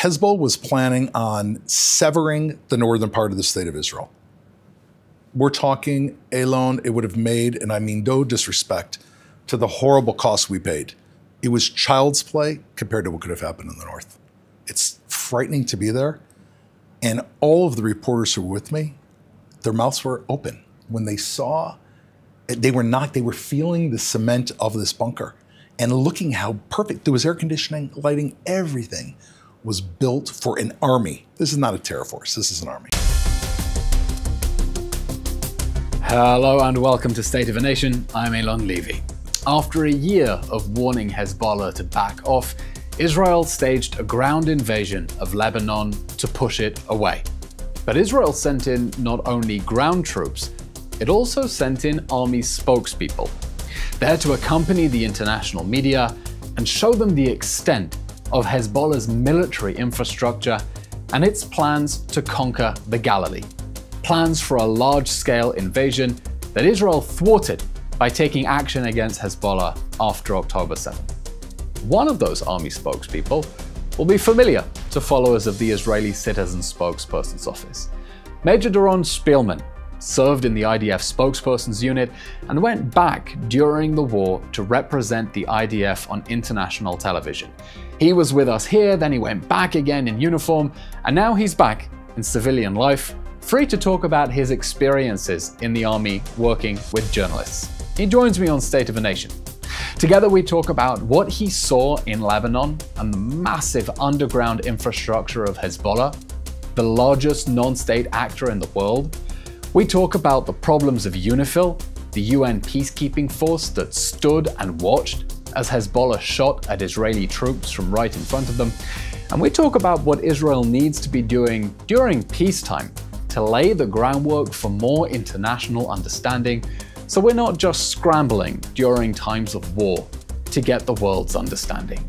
Hezbollah was planning on severing the northern part of the state of Israel. We're talking, Eylon, it would have made, and I mean no disrespect, to the horrible cost we paid. It was child's play compared to what could have happened in the north. It's frightening to be there. And all of the reporters who were with me, their mouths were open. When they saw, they were feeling the cement of this bunker and looking how perfect, there was air conditioning, lighting, everything was built for an army. This is not a terror force, this is an army. Hello and welcome to State of a Nation. I'm Eylon Levy. After a year of warning Hezbollah to back off, Israel staged a ground invasion of Lebanon to push it away. But Israel sent in not only ground troops, it also sent in army spokespeople, there to accompany the international media and show them the extent of Hezbollah's military infrastructure and its plans to conquer the Galilee. Plans for a large-scale invasion that Israel thwarted by taking action against Hezbollah after October 7th. One of those army spokespeople will be familiar to followers of the Israeli Citizen Spokespersons Office. Major Doron Spielman served in the IDF spokespersons unit and went back during the war to represent the IDF on international television. He was with us here, then he went back again in uniform, and now he's back in civilian life, free to talk about his experiences in the army working with journalists. He joins me on State of a Nation. Together we talk about what he saw in Lebanon and the massive underground infrastructure of Hezbollah, the largest non-state actor in the world. We talk about the problems of UNIFIL, the UN peacekeeping force that stood and watched as Hezbollah shot at Israeli troops from right in front of them. And we talk about what Israel needs to be doing during peacetime to lay the groundwork for more international understanding, so we're not just scrambling during times of war to get the world's understanding.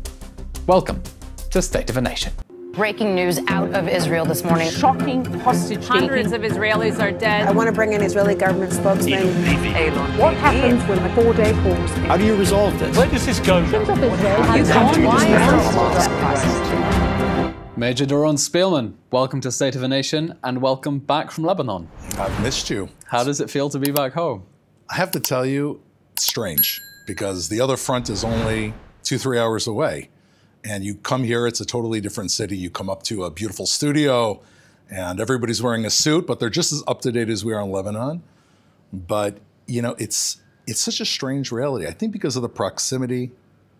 Welcome to State of a Nation. Breaking news out of Israel this morning. Shocking hostage taking. Hundreds of Israelis are dead. I want to bring in Israeli government spokesman. Eylon. What happens with a 4-day pause? How do you resolve this? Where does this go? Major Doron Spielman, welcome to State of a Nation and welcome back from Lebanon. I've missed you. How does it feel to be back home? I have to tell you, it's strange, because the other front is only 2-3 hours away. And you come here, it's a totally different city. You come up to a beautiful studio, and everybody's wearing a suit, but they're just as up-to-date as we are in Lebanon. But, you know, it's such a strange reality. I think because of the proximity,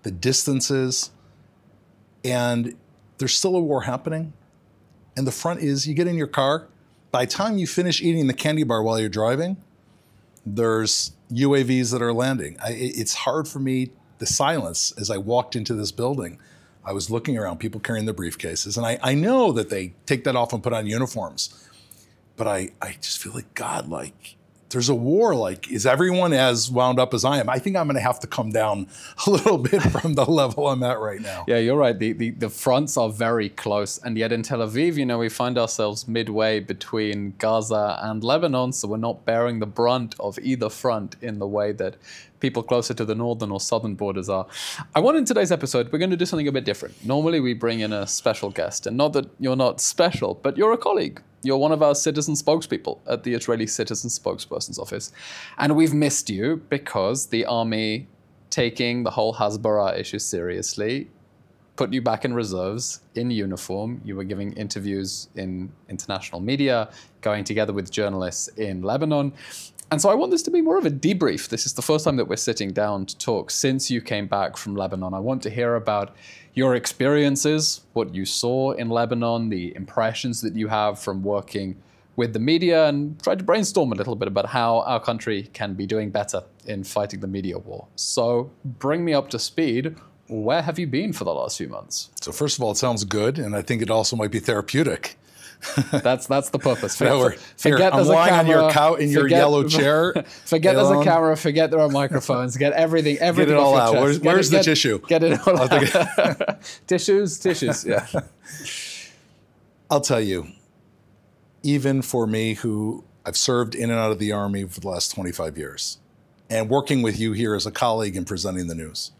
the distances, and there's still a war happening. And the front is, you get in your car, by the time you finish eating the candy bar while you're driving, there's UAVs that are landing. It's hard for me, the silence, as I walked into this building. I was looking around, people carrying their briefcases, and I know that they take that off and put on uniforms. But I just feel like, God, like, there's a war. Like, is everyone as wound up as I am? I think I'm going to have to come down a little bit from the level I'm at right now. Yeah, you're right. The fronts are very close. And yet in Tel Aviv, you know, we find ourselves midway between Gaza and Lebanon. So we're not bearing the brunt of either front in the way that people closer to the northern or southern borders are. I want in today's episode, we're going to do something a bit different. Normally we bring in a special guest, and not that you're not special, but you're a colleague. You're one of our citizen spokespeople at the Israeli Citizen Spokespersons Office. And we've missed you because the army, taking the whole Hezbollah issue seriously, put you back in reserves, in uniform. You were giving interviews in international media, going together with journalists in Lebanon. And so I want this to be more of a debrief. This is the first time that we're sitting down to talk since you came back from Lebanon. I want to hear about your experiences, what you saw in Lebanon, the impressions that you have from working with the media, and try to brainstorm a little bit about how our country can be doing better in fighting the media war. So bring me up to speed. Where have you been for the last few months? So first of all, it sounds good, and I think it also might be therapeutic. That's the purpose. Forget I'm lying on your couch in your yellow chair. Forget there's a camera. Forget there are microphones. Get everything get it all out. Where's the tissue? Get it all out. Tissues. Yeah. I'll tell you, even for me, who I've served in and out of the army for the last 25 years, and working with you here as a colleague and presenting the news,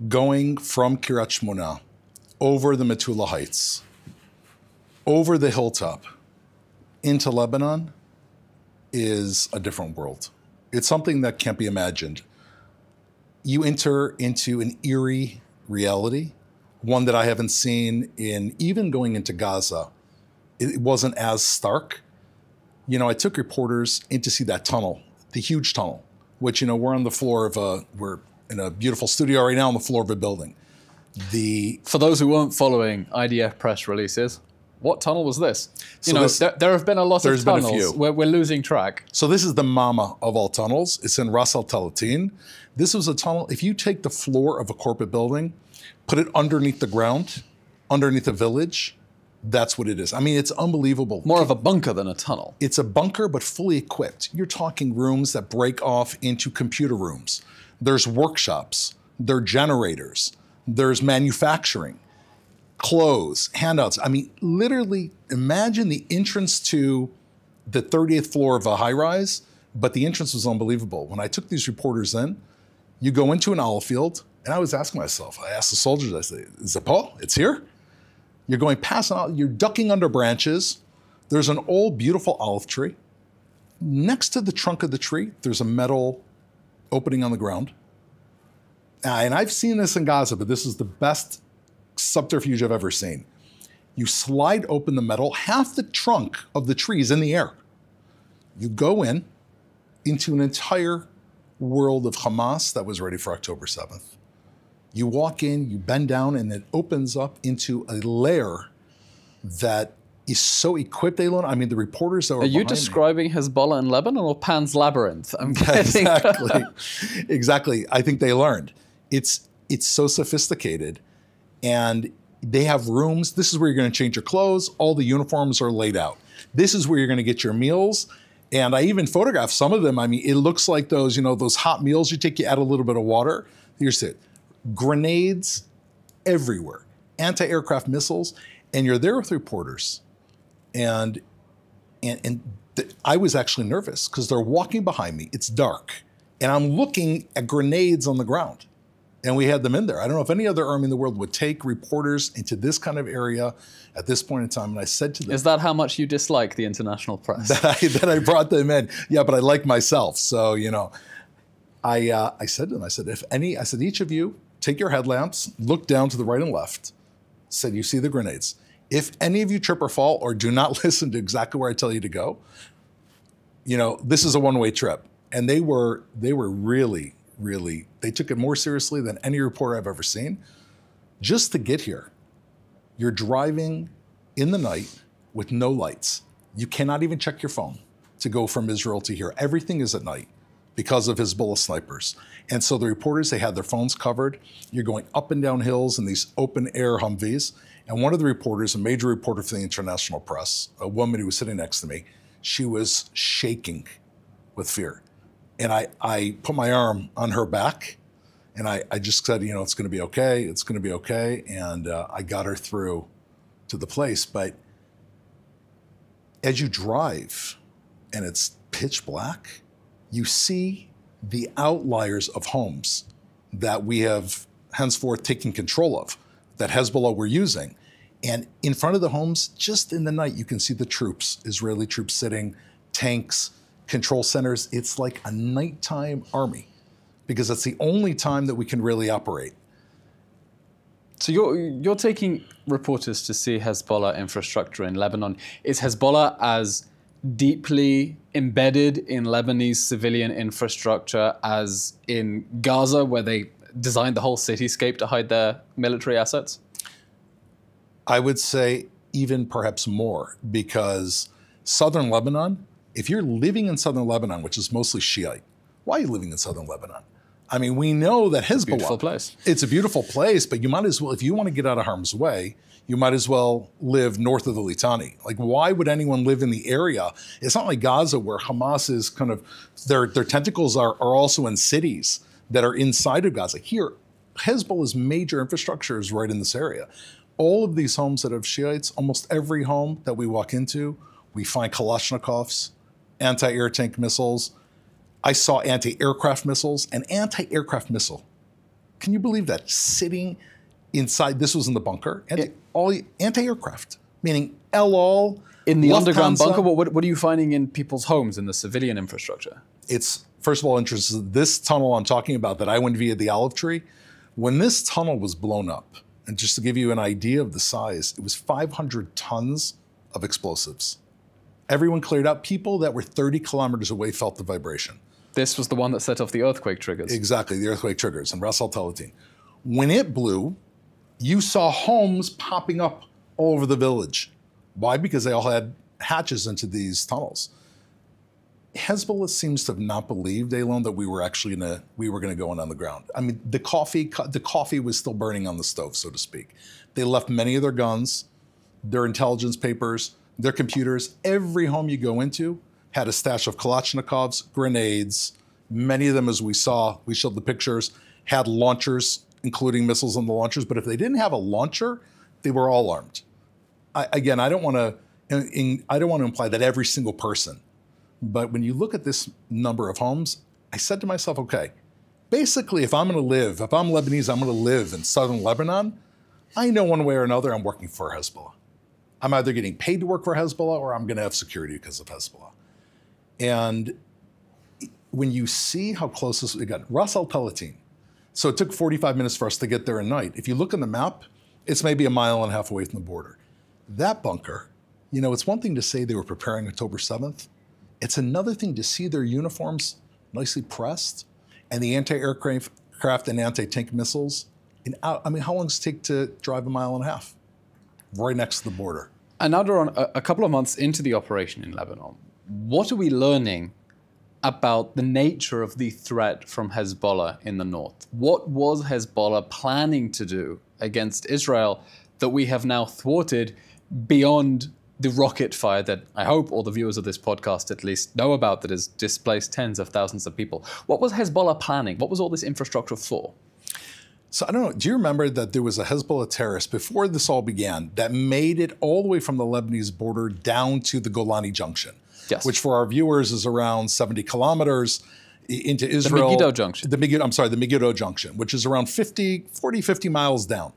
going from Kiryat Shmona over the Metula Heights, over the hilltop, into Lebanon is a different world. It's something that can't be imagined. You enter into an eerie reality, one that I haven't seen in even going into Gaza. It wasn't as stark. You know, I took reporters in to see that tunnel, the huge tunnel, which, you know, we're on the floor of we're in a beautiful studio right now on the floor of a building. For those who weren't following IDF press releases, what tunnel was this? There have been a lot of tunnels where we're losing track. So this is the mama of all tunnels. It's in Ras Al Talatin. This was a tunnel. If you take the floor of a corporate building, put it underneath the ground, underneath the village, that's what it is. I mean, it's unbelievable. More of a bunker than a tunnel. It's a bunker, but fully equipped. You're talking rooms that break off into computer rooms. There's workshops. There are generators. There's manufacturing, clothes, handouts. I mean, literally, imagine the entrance to the 30th floor of a high-rise, but the entrance was unbelievable. When I took these reporters in, you go into an olive field, and I was asking myself, I asked the soldiers, I said, is it Paul? It's here? You're going past an olive, you're ducking under branches. There's an old, beautiful olive tree. Next to the trunk of the tree, there's a metal opening on the ground. And I've seen this in Gaza, but this is the best subterfuge I've ever seen. You slide open the metal, half the trunk of the tree is in the air. You go into an entire world of Hamas that was ready for October 7th. You walk in, you bend down, and it opens up into a lair that is so equipped, Eylon. I mean, the reporters that were Are you describing Hezbollah in Lebanon or Pan's Labyrinth? I'm guessing. Exactly. Exactly. I think they learned. It's so sophisticated. And they have rooms. This is where you're going to change your clothes. All the uniforms are laid out. This is where you're going to get your meals. And I even photographed some of them. I mean, it looks like those, those hot meals you take, you add a little bit of water. Here's it. Grenades everywhere. Anti-aircraft missiles. And you're there with reporters. And I was actually nervous because they're walking behind me. It's dark. And I'm looking at grenades on the ground. And we had them in there. I don't know if any other army in the world would take reporters into this kind of area at this point in time. And I said to them, is that how much you dislike the international press? that I brought them in. Yeah, but I like myself. So, I said to them, I said, each of you take your headlamps, look down to the right and left. Said, you see the grenades. If any of you trip or fall or do not listen to exactly where I tell you to go, this is a one-way trip. And they were really, they took it more seriously than any reporter I've ever seen. Just to get here, you're driving in the night with no lights. You cannot even check your phone to go from Israel to here. Everything is at night because of Hezbollah snipers. And so the reporters, they had their phones covered. You're going up and down hills in these open air Humvees. And one of the reporters, a major reporter for the international press, a woman who was sitting next to me, she was shaking with fear. And I put my arm on her back, and I just said, it's going to be okay. It's going to be okay. And I got her through to the place. But as you drive, and it's pitch black, you see the outliers of homes that we have henceforth taken control of, that Hezbollah were using. And in front of the homes, just in the night, you can see the troops, Israeli troops sitting, tanks, control centers. It's like a nighttime army because that's the only time that we can really operate. So you're taking reporters to see Hezbollah infrastructure in Lebanon. Is Hezbollah as deeply embedded in Lebanese civilian infrastructure as in Gaza, where they designed the whole cityscape to hide their military assets? I would say even perhaps more, because southern Lebanon, if you're living in southern Lebanon, which is mostly Shiite, why are you living in southern Lebanon? I mean, we know that Hezbollah... Beautiful place. It's a beautiful place, but you might as well, if you want to get out of harm's way, you might as well live north of the Litani. Like, why would anyone live in the area? It's not like Gaza, where Hamas is kind of, their tentacles are also in cities that are inside of Gaza. Here, Hezbollah's major infrastructure is right in this area. All of these homes that have Shiites, almost every home that we walk into, we find Kalashnikovs, anti-air tank missiles. I saw anti-aircraft missiles, an anti-aircraft missile. Can you believe that? Sitting inside, this was in the bunker, and all anti-aircraft, meaning El Al. In the underground Lufthansa. bunker, what are you finding in people's homes, in the civilian infrastructure? It's, first of all, interesting. This tunnel I'm talking about that I went via the olive tree, when this tunnel was blown up, and just to give you an idea of the size, it was 500 tons of explosives. Everyone cleared out. People that were 30 kilometers away felt the vibration. This was the one that set off the earthquake triggers. Exactly, the earthquake triggers in Ras Al Talatin. When it blew, you saw homes popping up all over the village. Why? Because they all had hatches into these tunnels. Hezbollah seems to have not believed, Eylon, that we were going to go in on the ground. I mean, the coffee was still burning on the stove, so to speak. They left many of their guns, their intelligence papers, their computers. Every home you go into had a stash of Kalashnikovs, grenades. Many of them, as we saw, we showed the pictures, had launchers, including missiles on the launchers. But if they didn't have a launcher, they were all armed. I don't want to imply that every single person, but when you look at this number of homes, I said to myself, okay, basically, if I'm Lebanese, I'm going to live in southern Lebanon. I know one way or another I'm working for Hezbollah. I'm either getting paid to work for Hezbollah or I'm going to have security because of Hezbollah. And when you see how close this, we got Ras Al Talatin. So it took 45 minutes for us to get there at night. If you look on the map, it's maybe a mile and a half away from the border. That bunker, it's one thing to say they were preparing October 7th. It's another thing to see their uniforms nicely pressed and the anti-aircraft and anti-tank missiles. How long does it take to drive a mile and a half? Right next to the border. And now, Doron, a couple of months into the operation in Lebanon, what are we learning about the nature of the threat from Hezbollah in the north? What was Hezbollah planning to do against Israel that we have now thwarted beyond the rocket fire that I hope all the viewers of this podcast at least know about, that has displaced tens of thousands of people? What was Hezbollah planning? What was all this infrastructure for? So I don't know, do you remember that there was a Hezbollah terrorist before this all began that made it all the way from the Lebanese border down to the Golani Junction? Yes. Which for our viewers is around 70 kilometers into Israel. The Megiddo Junction. The Megiddo Junction, which is around 50 miles down.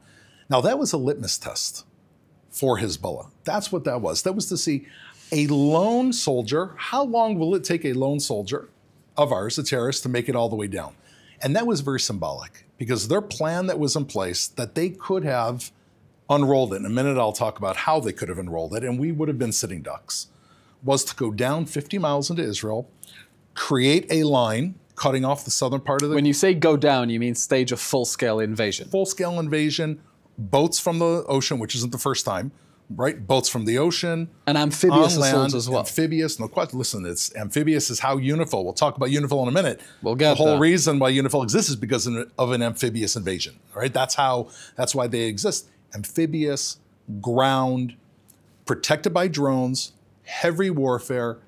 Now that was a litmus test for Hezbollah. That's what that was. That was to see a lone soldier. How long will it take a lone soldier of ours, a terrorist, to make it all the way down? And that was very symbolic because their plan that was in place that they could have unrolled it. In a minute, I'll talk about how they could have unrolled it, and we would have been sitting ducks, was to go down 50 miles into Israel, create a line cutting off the southern part of the... When you say go down, you mean stage a full-scale invasion. Full-scale invasion, boats from the ocean, which isn't the first time, right? Boats from the ocean. And amphibious assaults as well. Amphibious, no question. Listen, it's amphibious is how UNIFIL, we'll talk about UNIFIL in a minute. We'll get The whole there. reason why UNIFIL exists is because of an amphibious invasion, right? That's why they exist. Amphibious, ground, protected by drones, heavy warfare,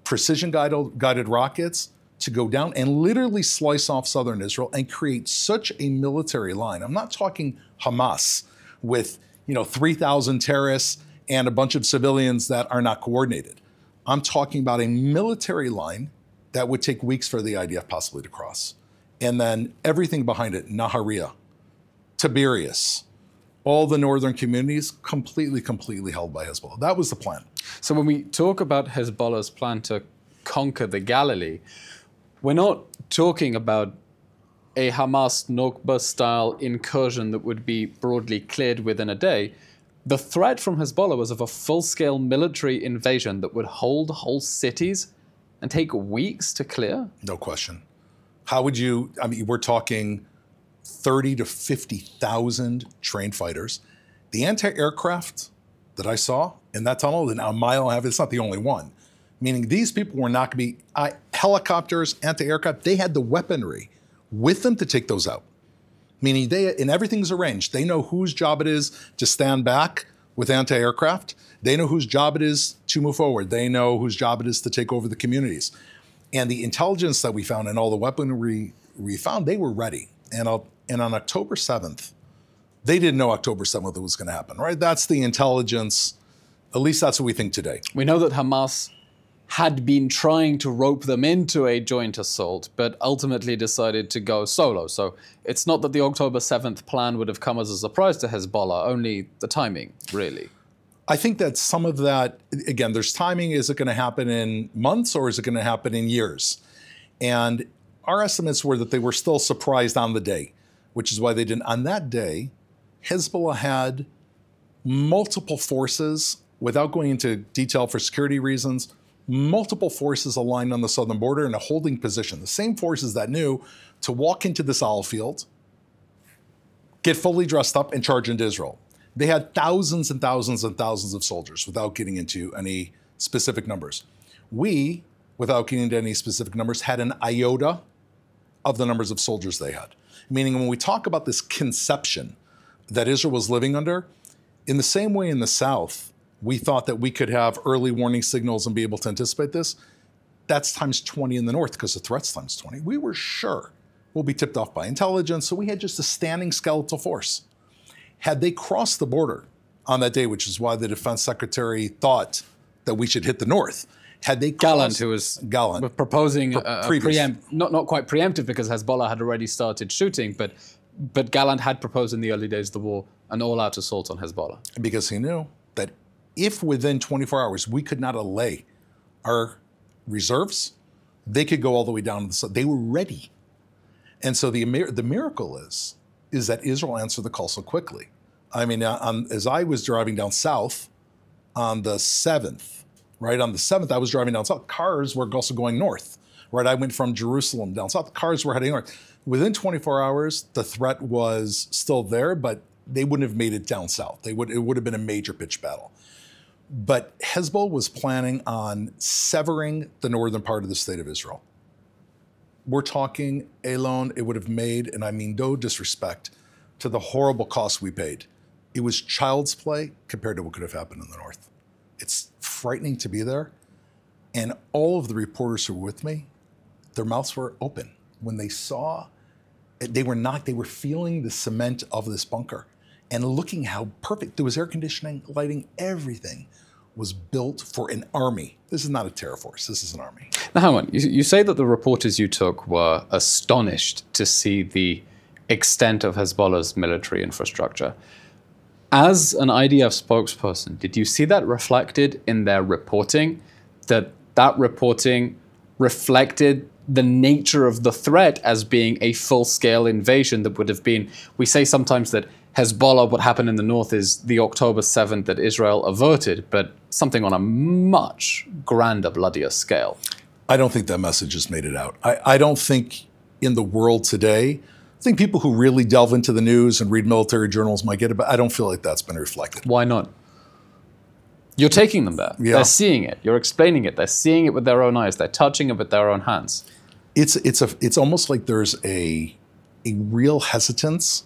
precision-guided rockets to go down and literally slice off southern Israel and create such a military line. I'm not talking Hamas with 3,000 terrorists and a bunch of civilians that are not coordinated. I'm talking about a military line that would take weeks for the IDF possibly to cross. And then everything behind it, Nahariya, Tiberias, all the northern communities completely held by Hezbollah. That was the plan. So when we talk about Hezbollah's plan to conquer the Galilee, we're not talking about a Hamas Nokba-style incursion that would be broadly cleared within a day. The threat from Hezbollah was of a full-scale military invasion that would hold whole cities and take weeks to clear? No question. How would you, we're talking 30 to 50,000 trained fighters. The anti-aircraft that I saw in that tunnel, now a mile and a half, it's not the only one. Meaning these people were not going to be helicopters, anti-aircraft. They had the weaponry with them to take those out. Meaning and everything's arranged. They know whose job it is to stand back with anti-aircraft. They know whose job it is to move forward. They know whose job it is to take over the communities. And the intelligence that we found and all the weaponry we found, they were ready. And on October 7th, they didn't know October 7th was going to happen, right? That's the intelligence. At least that's what we think today. We know that Hamas had been trying to rope them into a joint assault, but ultimately decided to go solo. So it's not that the October 7th plan would have come as a surprise to Hezbollah, only the timing, really. I think that some of that, again, there's timing. Is it going to happen in months or is it going to happen in years? And our estimates were that they were still surprised on the day, which is why they didn't. On that day, Hezbollah had multiple forces, without going into detail for security reasons, multiple forces aligned on the southern border in a holding position. The same forces that knew to walk into this olive field, get fully dressed up, and charge into Israel. They had thousands and thousands and thousands of soldiers, without getting into any specific numbers. We, without getting into any specific numbers, had an iota of the numbers of soldiers they had. Meaning when we talk about this conception that Israel was living under, in the same way in the South, we thought that we could have early warning signals and be able to anticipate this. That's times 20 in the North because the threat's times 20. We were sure we'll be tipped off by intelligence, so we had just a standing skeletal force. Had they crossed the border on that day, which is why the defense secretary thought that we should hit the North, had they crossed... Gallant, who was proposing not quite preemptive because Hezbollah had already started shooting, but Gallant had proposed in the early days of the war an all-out assault on Hezbollah. Because he knew that if within 24 hours we could not allay our reserves, they could go all the way down to the south. They were ready. And so the miracle is that Israel answered the call so quickly. I mean, as I was driving down south on the 7th, right, on the 7th, I was driving down south. Cars were also going north, right? I went from Jerusalem down south. Cars were heading north. Within 24 hours, the threat was still there, but they wouldn't have made it down south. It would have been a major pitched battle. But Hezbollah was planning on severing the northern part of the state of Israel. We're talking, Eylon, it would have made, and I mean no disrespect, to the horrible cost we paid. It was child's play compared to what could have happened in the north. It's frightening to be there. And all of the reporters who were with me, their mouths were open. When they saw, they were feeling the cement of this bunker and looking how perfect, there was air conditioning, lighting, everything was built for an army. This is not a terror force, this is an army. Now, hang on, you say that the reporters you took were astonished to see the extent of Hezbollah's military infrastructure. As an IDF spokesperson, did you see that reflected in their reporting? That reporting reflected the nature of the threat as being a full-scale invasion that would have been, we say sometimes that Hezbollah, what happened in the north is the October 7th that Israel averted, but something on a much grander, bloodier scale. I don't think that message has made it out. I don't think in the world today, I think people who really delve into the news and read military journals might get it, but I don't feel like that's been reflected. Why not? You're taking them there. Yeah. They're seeing it. You're explaining it. They're seeing it with their own eyes. They're touching it with their own hands. It's almost like there's a real hesitance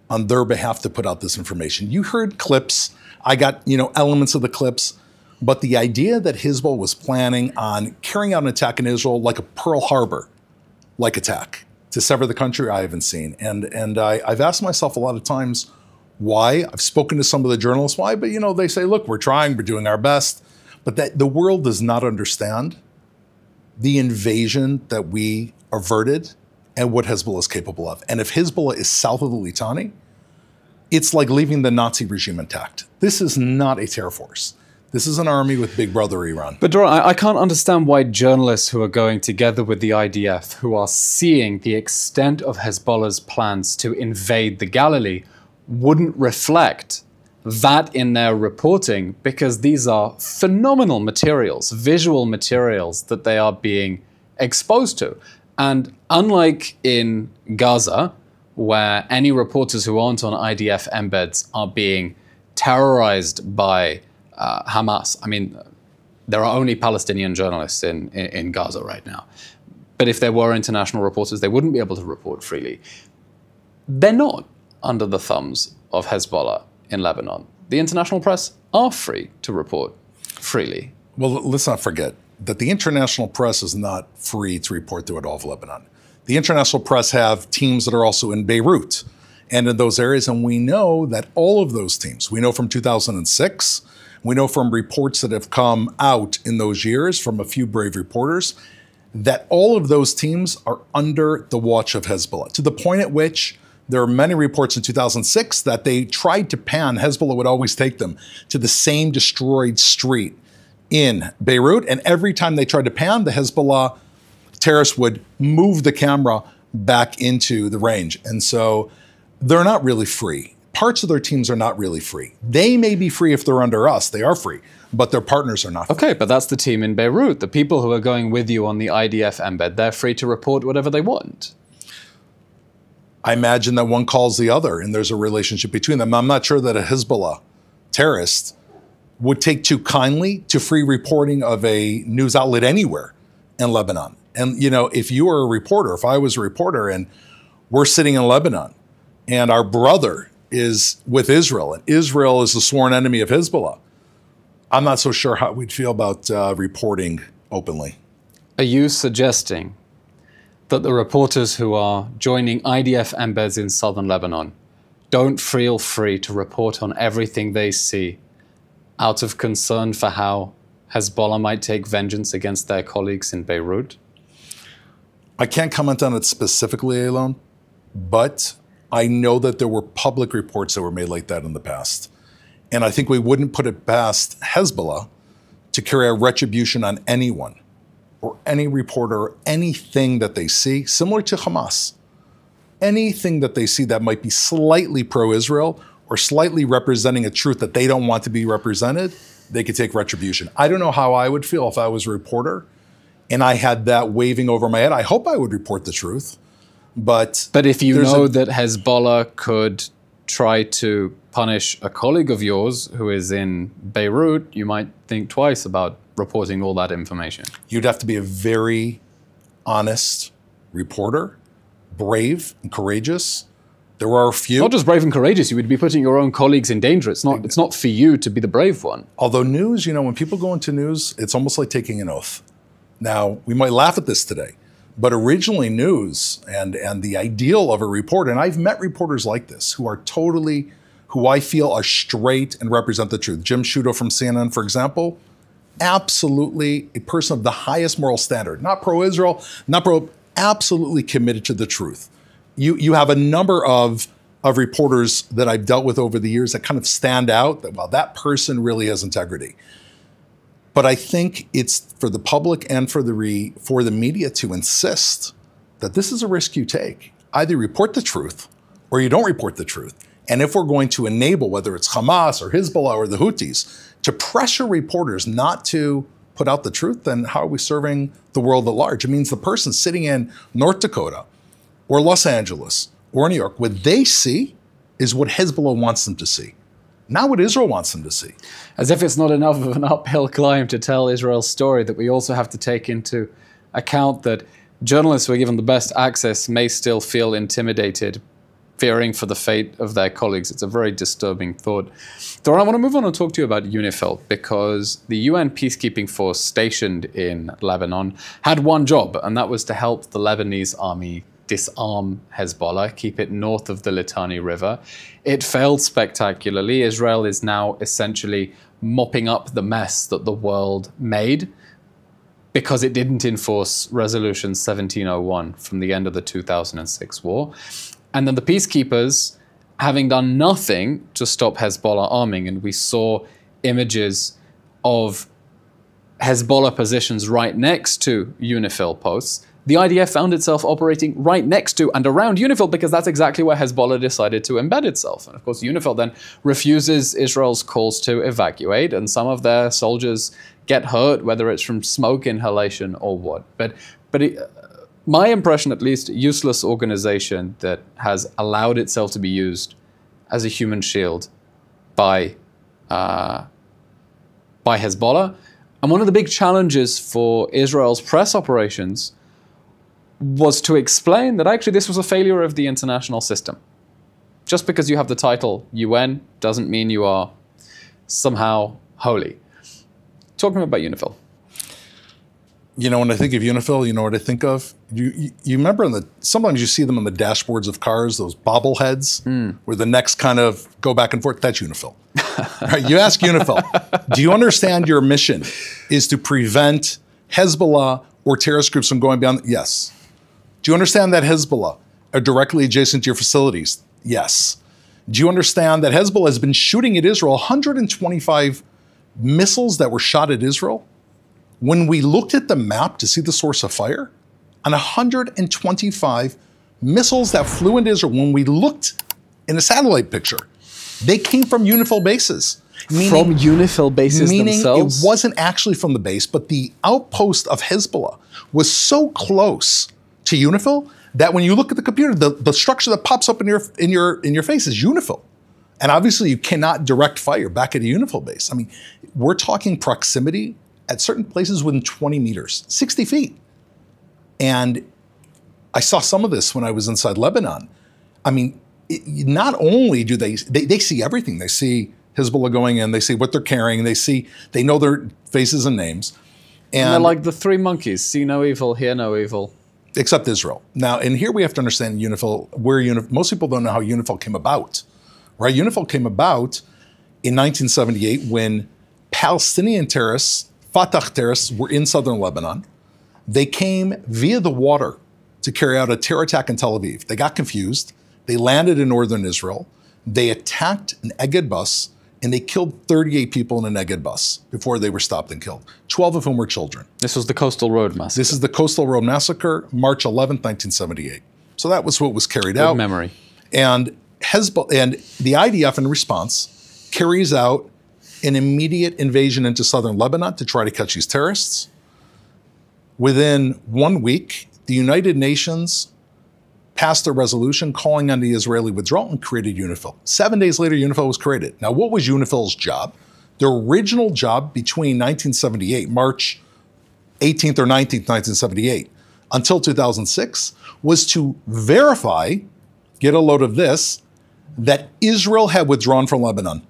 on their behalf to put out this information. You heard clips. I got, elements of the clips. But the idea that Hezbollah was planning on carrying out an attack in Israel like a Pearl Harbor-like attack to sever the country, I haven't seen. And I've asked myself a lot of times why. I've spoken to some of the journalists why, but they say, look, we're trying, we're doing our best. But that the world does not understand the invasion that we averted and what Hezbollah is capable of. And if Hezbollah is south of the Litani, it's like leaving the Nazi regime intact. This is not a terror force. This is an army with Big Brother Iran. But Doron, I can't understand why journalists who are going together with the IDF, who are seeing the extent of Hezbollah's plans to invade the Galilee, wouldn't reflect that in their reporting, because these are phenomenal materials, visual materials that they are being exposed to. And unlike in Gaza, where any reporters who aren't on IDF embeds are being terrorized by Hamas. I mean, there are only Palestinian journalists in Gaza right now. But if there were international reporters, they wouldn't be able to report freely. They're not under the thumbs of Hezbollah in Lebanon. The international press are free to report freely. Well, let's not forget that the international press is not free to report throughout all of Lebanon. The international press have teams that are also in Beirut and in those areas, and we know that all of those teams, we know from 2006, We know from reports that have come out in those years from a few brave reporters that all of those teams are under the watch of Hezbollah, to the point at which there are many reports in 2006 that they tried to pan. Hezbollah would always take them to the same destroyed street in Beirut. And every time they tried to pan, the Hezbollah terrorists would move the camera back into the range. And so they're not really free. Parts of their teams are not really free. They may be free if they're under us. They are free, but their partners are not free. Okay, but that's the team in Beirut. The people who are going with you on the IDF embed, they're free to report whatever they want. I imagine that one calls the other and there's a relationship between them. I'm not sure that a Hezbollah terrorist would take too kindly to free reporting of a news outlet anywhere in Lebanon. And, you know, if you were a reporter, if I was a reporter and we're sitting in Lebanon and our brother is with Israel and Israel is the sworn enemy of Hezbollah, I'm not so sure how we'd feel about reporting openly. Are you suggesting that the reporters who are joining IDF embeds in southern Lebanon don't feel free to report on everything they see out of concern for how Hezbollah might take vengeance against their colleagues in Beirut? I can't comment on it specifically, Eylon, but I know that there were public reports that were made like that in the past. And I think we wouldn't put it past Hezbollah to carry out retribution on anyone or any reporter or anything that they see, similar to Hamas. Anything that they see that might be slightly pro-Israel or slightly representing a truth that they don't want to be represented, they could take retribution. I don't know how I would feel if I was a reporter and I had that waving over my head. I hope I would report the truth. But if you know that Hezbollah could try to punish a colleague of yours who is in Beirut, you might think twice about reporting all that information. You'd have to be a very honest reporter, brave and courageous. There are a few. Not just brave and courageous, you would be putting your own colleagues in danger. It's not for you to be the brave one. Although news, you know, when people go into news, it's almost like taking an oath. Now, we might laugh at this today, but originally news and the ideal of a reporter, and I've met reporters like this who I feel are straight and represent the truth. Jim Sciutto from CNN, for example, absolutely a person of the highest moral standard, not pro-Israel, absolutely committed to the truth. You have a number of reporters that I've dealt with over the years that kind of stand out that, well, that person really has integrity. But I think it's for the public and for the media to insist that this is a risk you take. Either report the truth or you don't report the truth. And if we're going to enable, whether it's Hamas or Hezbollah or the Houthis, to pressure reporters not to put out the truth, then how are we serving the world at large? It means the person sitting in North Dakota or Los Angeles or New York, what they see is what Hezbollah wants them to see, not what Israel wants them to see. As if it's not enough of an uphill climb to tell Israel's story, that we also have to take into account that journalists who are given the best access may still feel intimidated, fearing for the fate of their colleagues. It's a very disturbing thought. Doron, I want to move on and talk to you about UNIFIL, because the UN peacekeeping force stationed in Lebanon had one job, and that was to help the Lebanese army disarm Hezbollah, keep it north of the Litani River. It failed spectacularly. Israel is now essentially mopping up the mess that the world made because it didn't enforce Resolution 1701 from the end of the 2006 war. And then the peacekeepers, having done nothing to stop Hezbollah arming, and we saw images of Hezbollah positions right next to UNIFIL posts, the IDF found itself operating right next to and around UNIFIL because that's exactly where Hezbollah decided to embed itself. And of course, UNIFIL then refuses Israel's calls to evacuate, and some of their soldiers get hurt, whether it's from smoke inhalation or what. But my impression, at least, useless organization that has allowed itself to be used as a human shield by Hezbollah. And one of the big challenges for Israel's press operations was to explain that actually this was a failure of the international system. Just because you have the title UN doesn't mean you are somehow holy. Talking about UNIFIL. You know, when I think of UNIFIL, you know what I think of? You remember sometimes you see them on the dashboards of cars, those bobbleheads, where the necks kind of go back and forth. That's UNIFIL. Right? You ask UNIFIL, do you understand your mission is to prevent Hezbollah or terrorist groups from going beyond? Yes. Do you understand that Hezbollah are directly adjacent to your facilities? Yes. Do you understand that Hezbollah has been shooting at Israel 125 missiles that were shot at Israel? When we looked at the map to see the source of fire, on 125 missiles that flew into Israel, when we looked in a satellite picture, they came from UNIFIL bases. From UNIFIL bases themselves? It wasn't actually from the base, but the outpost of Hezbollah was so close to UNIFIL that when you look at the computer, the structure that pops up in your face is UNIFIL. And obviously you cannot direct fire back at a UNIFIL base. I mean, we're talking proximity at certain places within 20 meters, 60 feet. And I saw some of this when I was inside Lebanon. I mean, not only do they see everything. They see Hezbollah going in, they see what they're carrying, they know their faces and names. And they're like the three monkeys, see no evil, hear no evil. Except Israel. Now, and here we have to understand UNIFIL, most people don't know how UNIFIL came about, right? UNIFIL came about in 1978 when Palestinian terrorists, Fatah terrorists, were in southern Lebanon. They came via the water to carry out a terror attack in Tel Aviv. They got confused. They landed in northern Israel. They attacked an Egged bus, and they killed 38 people in an Egged bus before they were stopped and killed, 12 of whom were children. This was the Coastal Road Massacre. This is the Coastal Road Massacre, March 11th, 1978. So that was what was carried out. Good memory. And Hezbollah and the IDF in response carries out an immediate invasion into southern Lebanon to try to catch these terrorists. Within 1 week, the United Nations passed a resolution calling on the Israeli withdrawal and created UNIFIL. 7 days later, UNIFIL was created. Now, what was UNIFIL's job? The original job between 1978, March 18th or 19th, 1978, until 2006, was to verify, get a load of this, that Israel had withdrawn from Lebanon.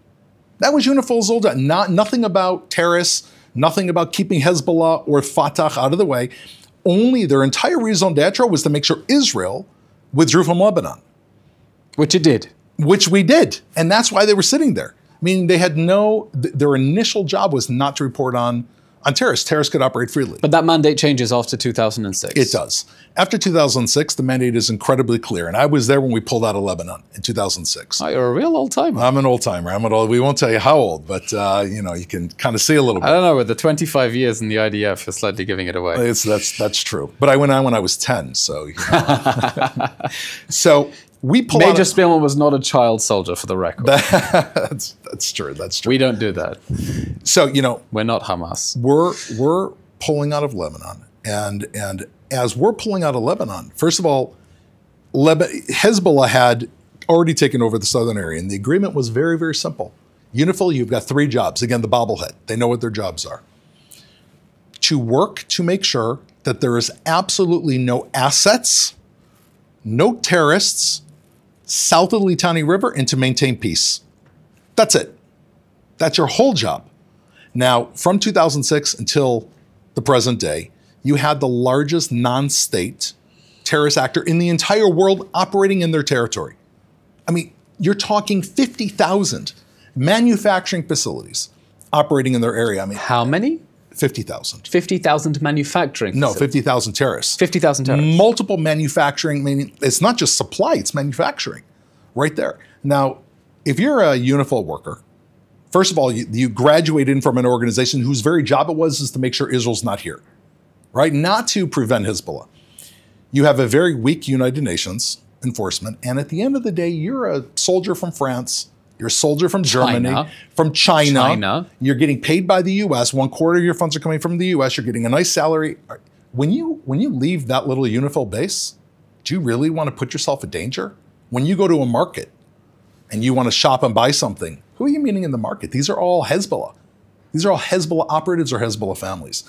That was UNIFIL's old job. Nothing about terrorists, nothing about keeping Hezbollah or Fatah out of the way. Only their entire raison d'etre was to make sure Israel withdrew from Lebanon. Which it did. Which we did. And that's why they were sitting there. Meaning they had their initial job was not to report on terrorists. Terrorists could operate freely. But that mandate changes after 2006. It does. After 2006, the mandate is incredibly clear. And I was there when we pulled out of Lebanon in 2006. Oh, you're a real old timer. I'm an old timer. We won't tell you how old, but you can kind of see a little bit. I don't know, with the 25 years in the IDF, you're slightly giving it away. That's true. But I went on when I was 10, so. So we pulled Major Spielman was not a child soldier, for the record. That's true. That's true. We don't do that. So, we're not Hamas. We're pulling out of Lebanon. And as we're pulling out of Lebanon, first of all, Hezbollah had already taken over the southern area. And the agreement was very, very simple. UNIFIL, you've got 3 jobs. Again, the bobblehead. They know what their jobs are. To work to make sure that there is absolutely no assets, no terrorists south of the Litani River, and to maintain peace. That's it. That's your whole job. Now, from 2006 until the present day, you had the largest non-state terrorist actor in the entire world operating in their territory. I mean, you're talking 50,000 manufacturing facilities operating in their area. I mean, how many? 50,000. 50,000 manufacturing No, facilities. 50,000 terrorists. 50,000 terrorists. Multiple manufacturing, meaning it's not just supply, it's manufacturing right there. Now, if you're a UNIFIL worker, first of all, you graduate in from an organization whose very job it was is to make sure Israel's not here, right? Not to prevent Hezbollah. You have a very weak United Nations enforcement, and at the end of the day, you're a soldier from France, you're a soldier from Germany, from China. You're getting paid by the U.S. 1/4 of your funds are coming from the U.S. You're getting a nice salary. When you leave that little UNIFIL base, do you really want to put yourself in danger? When you go to a market and you want to shop and buy something, who are you meeting in the market? These are all Hezbollah. These are all Hezbollah operatives or Hezbollah families.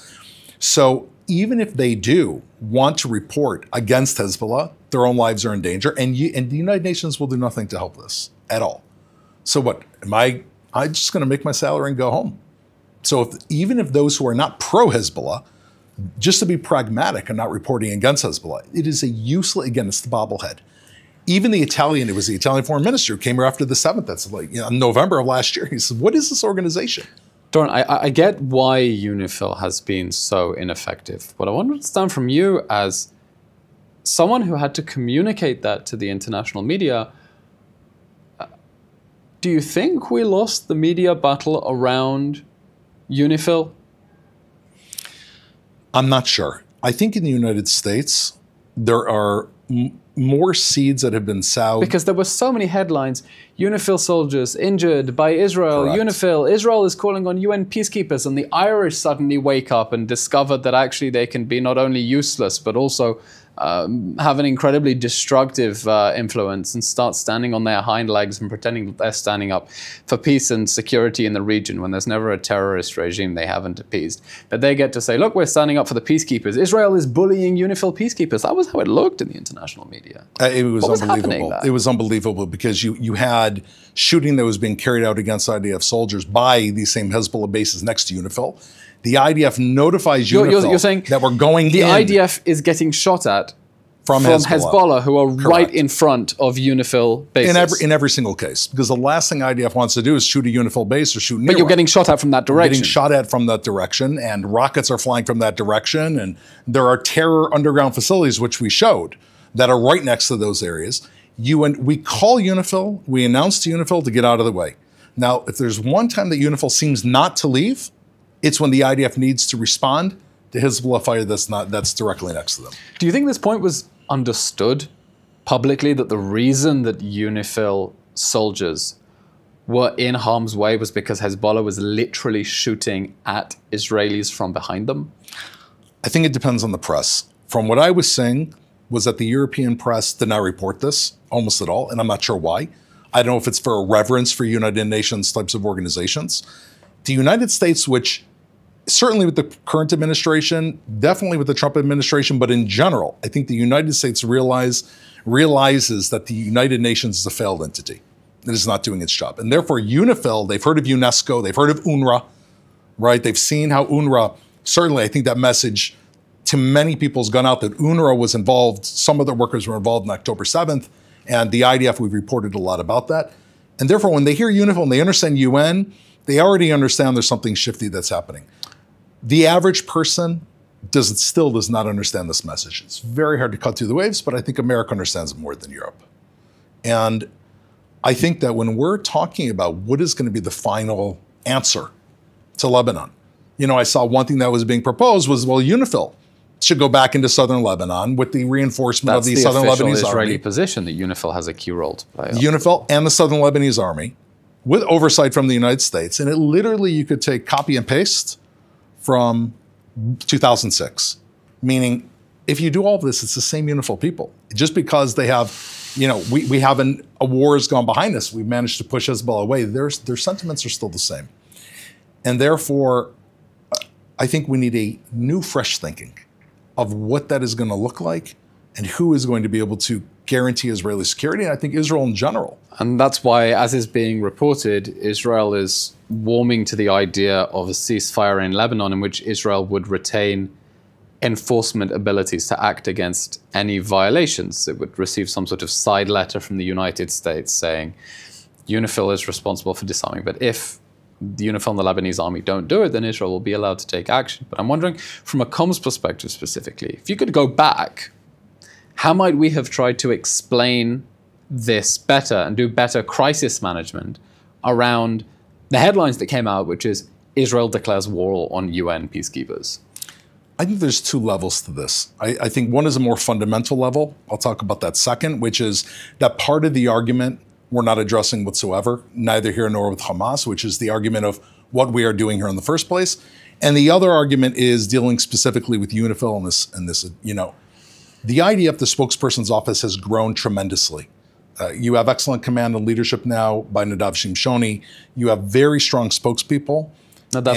So even if they do want to report against Hezbollah, their own lives are in danger, and the United Nations will do nothing to help this at all. So what, I'm just going to make my salary and go home. So even if those who are not pro-Hezbollah, just to be pragmatic and not reporting against Hezbollah, it is a useless, again, it's the bobblehead. Even it was the Italian foreign minister who came here after the 7th. That's like, in November of last year. He said, what is this organization? Doron, I get why UNIFIL has been so ineffective. What I want to understand from you as someone who had to communicate that to the international media, do you think we lost the media battle around UNIFIL? I'm not sure. I think in the United States, there are more seeds that have been sowed. Because there were so many headlines. UNIFIL soldiers injured by Israel. Correct. UNIFIL, Israel is calling on UN peacekeepers. And the Irish suddenly wake up and discover that actually they can be not only useless, but also have an incredibly destructive influence and start standing on their hind legs and pretending that they're standing up for peace and security in the region when there's never a terrorist regime they haven't appeased. But they get to say, look, we're standing up for the peacekeepers. Israel is bullying UNIFIL peacekeepers. That was how it looked in the international media. It was unbelievable. Happening? It was unbelievable because you had shooting that was being carried out against IDF soldiers by these same Hezbollah bases next to UNIFIL. The IDF notifies UNIFIL you're saying that we're going the in. IDF is getting shot at from Hezbollah, who are right in front of UNIFIL bases. In every single case. Because the last thing IDF wants to do is shoot a UNIFIL base or shoot near But you're one. getting shot at from that direction. Getting shot at from that direction, and rockets are flying from that direction, and there are terror underground facilities, which we showed, that are right next to those areas. We call UNIFIL, we announce to UNIFIL to get out of the way. Now, if there's one time that UNIFIL seems not to leave, it's when the IDF needs to respond to Hezbollah fire that's directly next to them. Do you think this point was understood publicly, that the reason that UNIFIL soldiers were in harm's way was because Hezbollah was literally shooting at Israelis from behind them? I think it depends on the press. From what I was saying was that the European press did not report this almost at all, and I'm not sure why. I don't know if it's for a reverence for United Nations types of organizations. The United States, which certainly with the current administration, definitely with the Trump administration, but in general, I think the United States realizes that the United Nations is a failed entity. It is not doing its job. And therefore, UNIFIL, they've heard of UNESCO, they've heard of UNRWA, right? They've seen how UNRWA, certainly I think that message to many people has gone out that UNRWA was involved, some of their workers were involved in October 7th, and the IDF, we've reported a lot about that. And therefore, when they hear UNIFIL and they understand UN, they already understand there's something shifty that's happening. The average person still does not understand this message. It's very hard to cut through the waves, but I think America understands it more than Europe. And I think that when we're talking about what is going to be the final answer to Lebanon, I saw one thing that was being proposed was, well, UNIFIL should go back into southern Lebanon with the reinforcement of the southern Lebanese army. That's the Israeli position, that UNIFIL has a key role to play. UNIFIL and the southern Lebanese army with oversight from the United States. And it literally, you could take copy and paste from 2006, meaning if you do all of this, it's the same UNIFIL people. Just because they have, we haven't, a war has gone behind us, we've managed to push Hezbollah away, their sentiments are still the same. And therefore, I think we need a new, fresh thinking of what that is going to look like and who is going to be able to guarantee Israeli security, and I think Israel in general. And that's why, as is being reported, Israel is warming to the idea of a ceasefire in Lebanon in which Israel would retain enforcement abilities to act against any violations. It would receive some sort of side letter from the United States saying UNIFIL is responsible for disarming, but if the UNIFIL and the Lebanese army don't do it, then Israel will be allowed to take action. But I'm wondering, from a comms perspective specifically, if you could go back, how might we have tried to explain this better and do better crisis management around the headlines that came out, which is Israel declares war on UN peacekeepers? I think there's two levels to this. I think one is a more fundamental level. I'll talk about that second, which is that part of the argument we're not addressing whatsoever, neither here nor with Hamas, which is the argument of what we are doing here in the first place. And the other argument is dealing specifically with UNIFIL and this, the IDF, the spokesperson's office, has grown tremendously. You have excellent command and leadership now by Nadav Shimshoni. You have very strong spokespeople. Nadav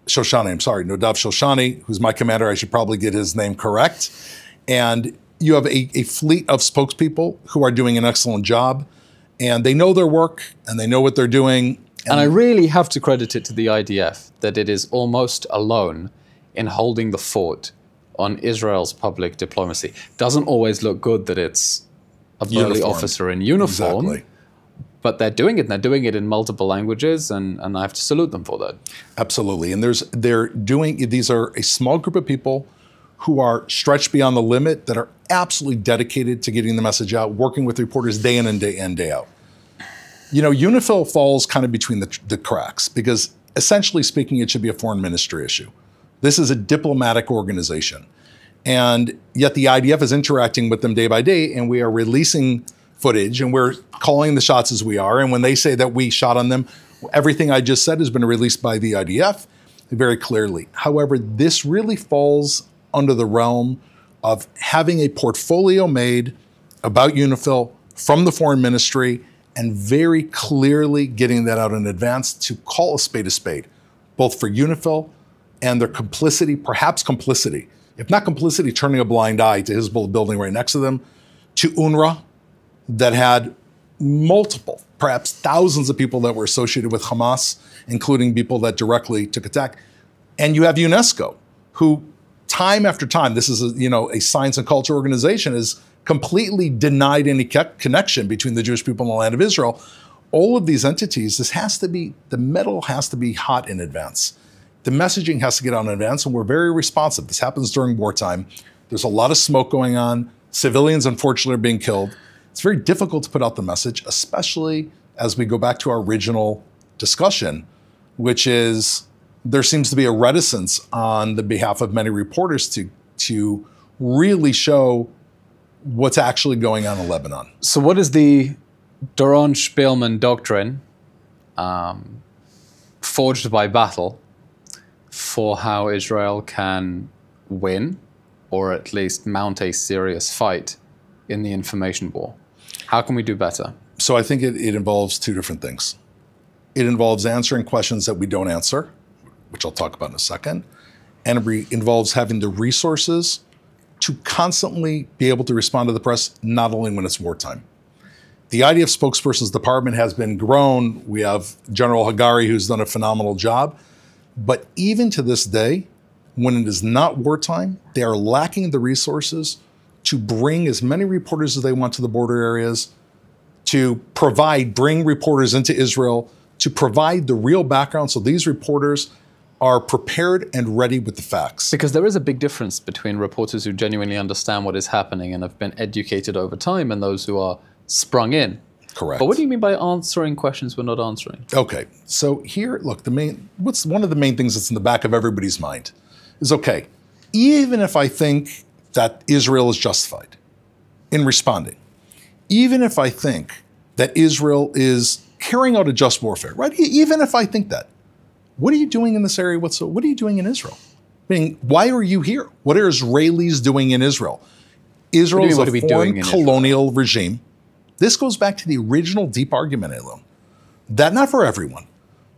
Shoshani, Nadav Shoshani, who's my commander. I should probably get his name correct. And you have a fleet of spokespeople who are doing an excellent job. And they know their work, and they know what they're doing. And I really have to credit it to the IDF that it is almost alone in holding the fort on Israel's public diplomacy. Doesn't always look good that it's a burly Uniformed. officer in uniform. Exactly. But they're doing it, and they're doing it in multiple languages, and I have to salute them for that. Absolutely. And these are a small group of people who are stretched beyond the limit, that are absolutely dedicated to getting the message out, working with reporters day in and day out. You know, UNIFIL falls kind of between the cracks, because essentially speaking, it should be a foreign ministry issue. This is a diplomatic organization. And yet the IDF is interacting with them day by day, and we are releasing footage, and we're calling the shots as we are. And when they say that we shot on them, everything I just said has been released by the IDF very clearly. However, this really falls under the realm of having a portfolio made about UNIFIL from the foreign ministry, and very clearly getting that out in advance to call a spade, both for UNIFIL and their complicity, perhaps complicity, if not complicity, turning a blind eye to Hezbollah building right next to them, to UNRWA, that had multiple, perhaps thousands of people that were associated with Hamas, including people that directly took attack. And you have UNESCO, who time after time, this is a science and culture organization, is completely denied any connection between the Jewish people and the land of Israel. All of these entities, the metal has to be hot in advance. The messaging has to get out in advance, and we're very responsive. This happens during wartime. There's a lot of smoke going on. Civilians, unfortunately, are being killed. It's very difficult to put out the message, especially as we go back to our original discussion, which is there seems to be a reticence on the behalf of many reporters to really show what's actually going on in Lebanon. So what is the Doron Spielman doctrine, forged by battle, for how Israel can win, or at least mount a serious fight in the information war? How can we do better? So I think it involves two different things. It involves answering questions that we don't answer, which I'll talk about in a second, and it involves having the resources to constantly be able to respond to the press, not only when it's wartime. The IDF spokespersons department has been grown. We have General Hagari, who's done a phenomenal job. But even to this day, when it is not wartime, they are lacking the resources to bring as many reporters as they want to the border areas, to bring reporters into Israel, to provide the real background so these reporters are prepared and ready with the facts. Because there is a big difference between reporters who genuinely understand what is happening and have been educated over time and those who are sprung in. Correct. But what do you mean by answering questions we're not answering? Okay, so here, look, one of the main things that's in the back of everybody's mind is, okay, even if I think that Israel is justified in responding, even if I think that Israel is carrying out a just warfare, right? Even if I think that, what are you doing in this area? What are you doing in Israel? I mean, why are you here? What are Israelis doing in Israel? Israel is a foreign colonial regime. This goes back to the original deep argument, Eylon. That not for everyone,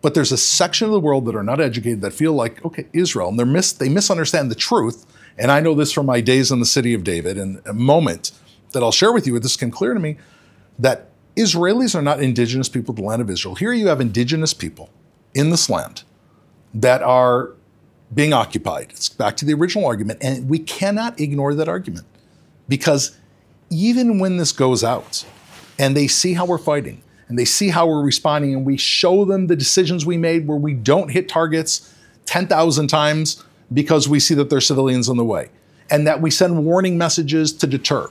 but there's a section of the world that are not educated that feel like, okay, Israel, and they misunderstand the truth. And I know this from my days in the city of David, and a moment that I'll share with you, this became clear to me, that Israelis are not indigenous people of the land of Israel. Here you have indigenous people in this land that are being occupied. It's back to the original argument, and we cannot ignore that argument, because even when this goes out and they see how we're fighting and they see how we're responding, and we show them the decisions we made where we don't hit targets 10,000 times because we see that there's civilians on the way, and that we send warning messages to deter,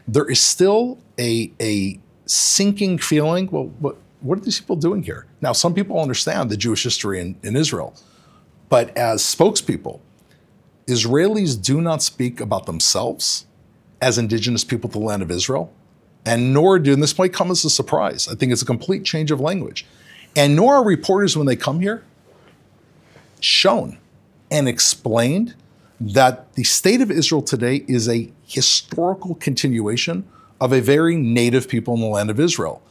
there is still a sinking feeling, well, what are these people doing here? Now, some people understand the Jewish history in Israel, but as spokespeople, Israelis do not speak about themselves as indigenous people to the land of Israel, and this might come as a surprise. I think it's a complete change of language. And nor are reporters, when they come here, shown and explained that the state of Israel today is a historical continuation of a very native people in the land of Israel.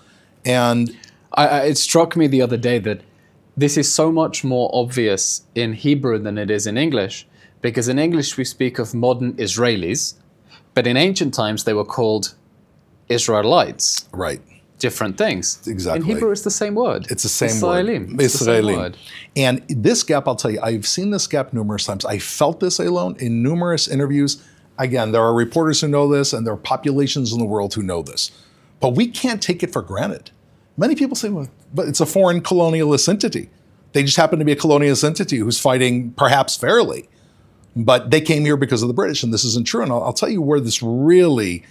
And it struck me the other day that this is so much more obvious in Hebrew than it is in English, because in English we speak of modern Israelis, but in ancient times they were called Israelites. Right. Different things. Exactly. In Hebrew it's the same word. It's the same Israelim. word. It's the same word. And this gap, I'll tell you, I've seen this gap numerous times. I felt this, Eylon, in numerous interviews. Again, there are reporters who know this, and there are populations in the world who know this. But we can't take it for granted. Many people say, well, but it's a foreign colonialist entity. They just happen to be a colonialist entity who's fighting perhaps fairly. But they came here because of the British, and this isn't true. And I'll tell you where this really,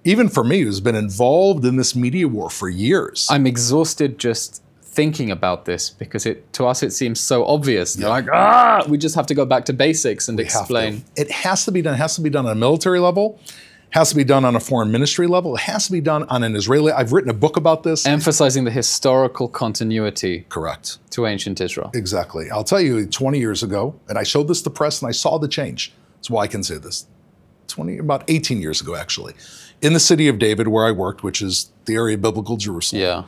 even for me, who's been involved in this media war for years. I'm exhausted just thinking about this because to us it seems so obvious. Yeah. They're like, we just have to go back to basics and explain. It has to be done. It has to be done on a military level. It has to be done on a foreign ministry level. It has to be done on an Israeli. I've written a book about this. Emphasizing the historical continuity. Correct. To ancient Israel. Exactly. I'll tell you, 20 years ago, and I showed this to press and I saw the change. That's why I can say this. About 18 years ago, actually, in the city of David, where I worked, which is the area of biblical Jerusalem. Yeah.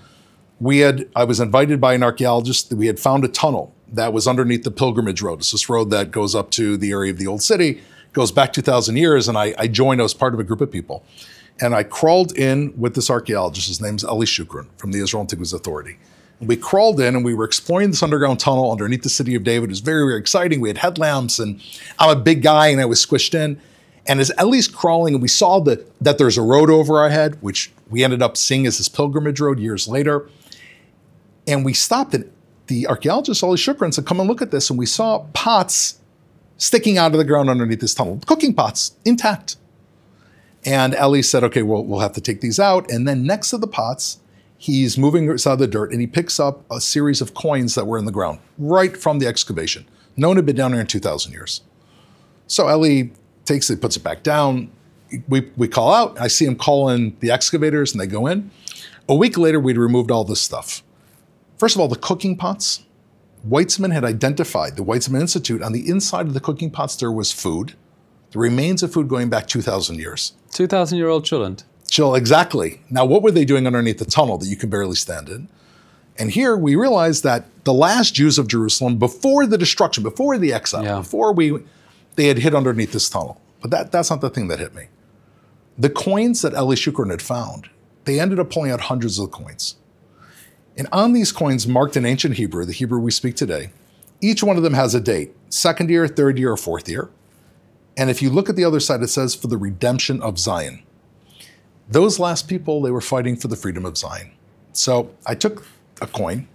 I was invited by an archaeologist that we had found a tunnel that was underneath the pilgrimage road. It's this road that goes up to the area of the old city, goes back 2,000 years, and I joined. I was part of a group of people. And I crawled in with this archaeologist. His name's Eli Shukran from the Israel Antiquities Authority. And we crawled in and we were exploring this underground tunnel underneath the city of David. It was very, very exciting. We had headlamps, and I'm a big guy and I was squished in. And as Eli's crawling, and we saw that there's a road over our head, which we ended up seeing as this pilgrimage road years later. And we stopped, and the archaeologist, Eli Shukran, said, come and look at this. And we saw pots sticking out of the ground underneath this tunnel, cooking pots, intact. And Eli said, okay, we'll have to take these out. And then next to the pots, he's moving aside the dirt, and he picks up a series of coins that were in the ground, right from the excavation. No one had been down there in 2,000 years. So Eli takes it, puts it back down. We call out. I see him call in the excavators, and they go in. A week later, we'd removed all this stuff. First of all, the cooking pots. Weitzman had identified, the Weitzman Institute, on the inside of the cooking pots there was food. The remains of food going back 2,000 years. 2,000-year-old children. Exactly. Now, what were they doing underneath the tunnel that you can barely stand in? And here we realized that the last Jews of Jerusalem, before the destruction, before the exile, they had hid underneath this tunnel. But that's not the thing that hit me. The coins that Eli Shukran had found, they ended up pulling out hundreds of coins. And on these coins marked in ancient Hebrew, the Hebrew we speak today, each one of them has a date, 2nd year, 3rd year, or 4th year. And if you look at the other side, it says for the redemption of Zion. Those last people, they were fighting for the freedom of Zion. So I took a coin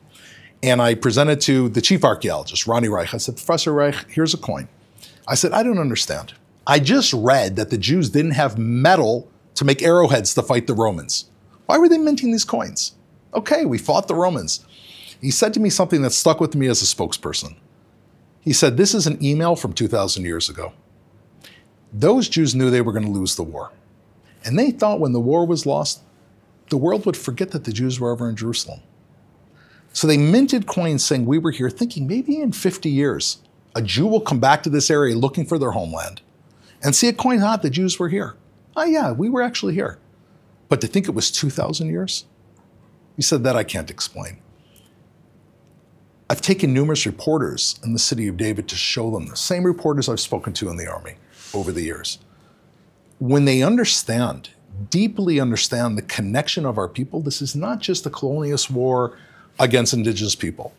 and I presented to the chief archaeologist, Ronnie Reich. I said, Professor Reich, here's a coin. I said, I don't understand. I just read that the Jews didn't have metal to make arrowheads to fight the Romans. Why were they minting these coins? Okay, we fought the Romans. He said to me something that stuck with me as a spokesperson. He said, this is an email from 2,000 years ago. Those Jews knew they were going to lose the war. And they thought when the war was lost, the world would forget that the Jews were ever in Jerusalem. So they minted coins saying we were here, thinking maybe in 50 years, a Jew will come back to this area looking for their homeland and see a coin, the Jews were here. Oh yeah, we were actually here. But to think it was 2,000 years? He said, that I can't explain. I've taken numerous reporters in the city of David to show them, the same reporters I've spoken to in the army over the years. When they understand, deeply understand the connection of our people, this is not just a colonialist war against indigenous people.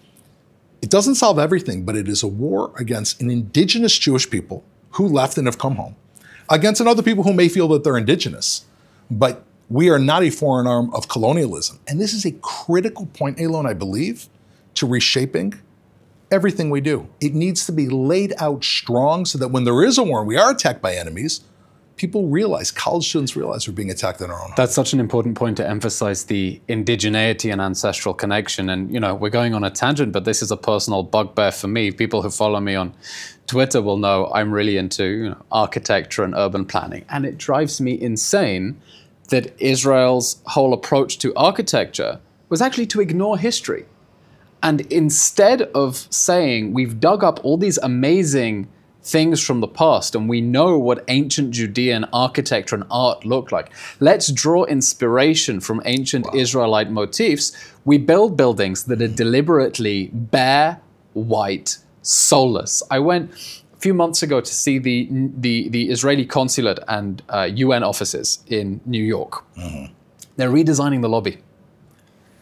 It doesn't solve everything, but it is a war against an indigenous Jewish people who left and have come home, against other people who may feel that they're indigenous. But we are not a foreign arm of colonialism. And this is a critical point, Eylon, I believe, to reshaping everything we do. It needs to be laid out strong so that when there is a war and we are attacked by enemies, people realize, college students realize we're being attacked in our own home. That's such an important point to emphasize the indigeneity and ancestral connection. And, we're going on a tangent, but this is a personal bugbear for me. People who follow me on Twitter will know I'm really into architecture and urban planning. And it drives me insane that Israel's whole approach to architecture was actually to ignore history. And instead of saying, we've dug up all these amazing things from the past and we know what ancient Judean architecture and art looked like, let's draw inspiration from ancient Israelite motifs, we build buildings that are deliberately bare, white, soulless. I went a few months ago to see the Israeli consulate and UN offices in New York. They're redesigning the lobby.